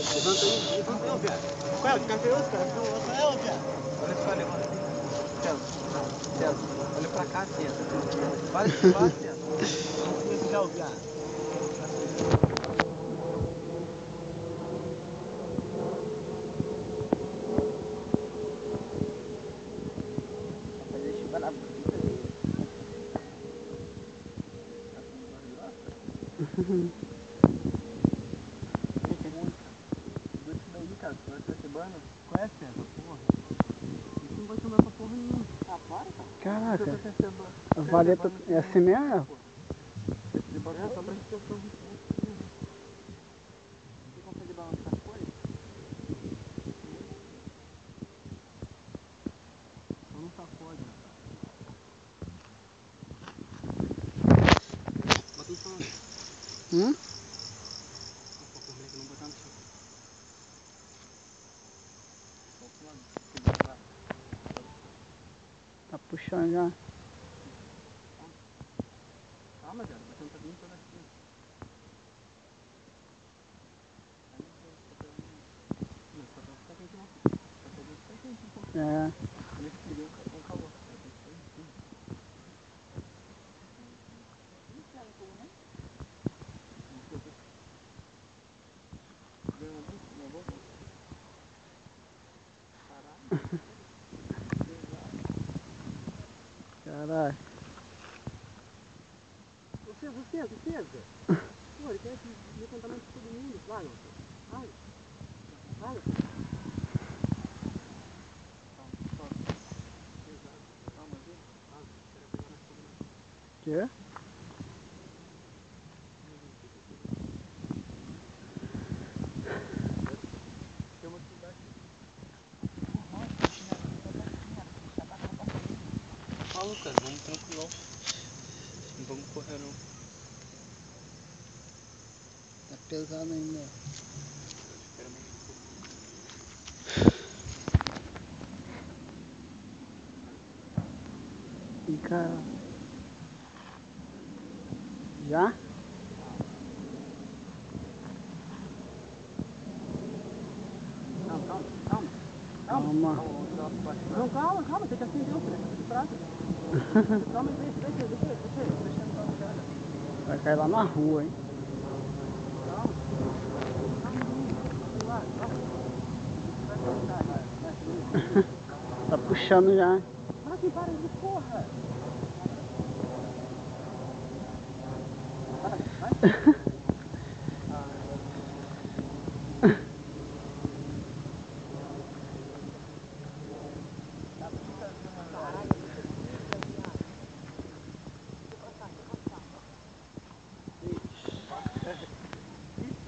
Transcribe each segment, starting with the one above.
Levanta aí, viado. Qual é? Carpeoso, cara? Qual é, viado? Olha só, levanta aí. César, olha pra cá, César. Para de filmar, César. Vamos pegar o viado. Fazer chuva na bonita dele. Cara, tu vai ser bano? Conhece essa porra? Isso não vai tomar pra porra nenhuma. Ah, para, cara. Caraca, a vareta é assim mesmo? Esse bano é só pra expressão de tempo. Você consegue balançar as coisas? Só não sacode, rapaz. Bota no chão, né? Não botar no chão. Tá puxando já. Calma, velho, você não tá vindo toda aqui. É. Ele queria um calor. Caralho. Você. Pô, ele quer me contar mais de todo mundo. Vai, vai. Quê? Calma, cara, vamos tranquilão. Não vamos correr não. Tá pesado ainda. Espera mais um pouco. E cara. Já? Calma. Calma. Não, calma, tem que acender o preço de prata. Calma, deixa. Vai cair lá na rua, hein? Tá puxando já. Mas que para de porra! Vai.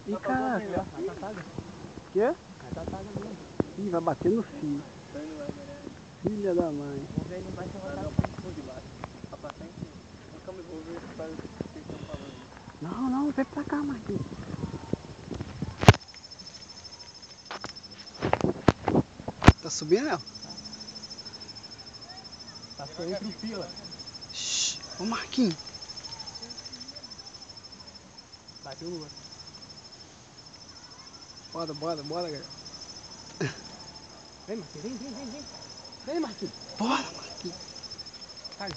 Ih, caraca. Quê? Ih, vai bater no fio. Filha da mãe. Vamos ver ele mais que vai estar por debaixo. Pra passar em cima. Nunca me vou ver o que vocês estão falando. Não, vem pra cá, Marquinhos. Tá subindo, Léo? Passou entre o fila. Shhh, ô Marquinhos. Bateu no outro. Bora, galera. Vem, Marquinhos, vem. Vem, Marquinhos. Bora, Marquinhos. Sai.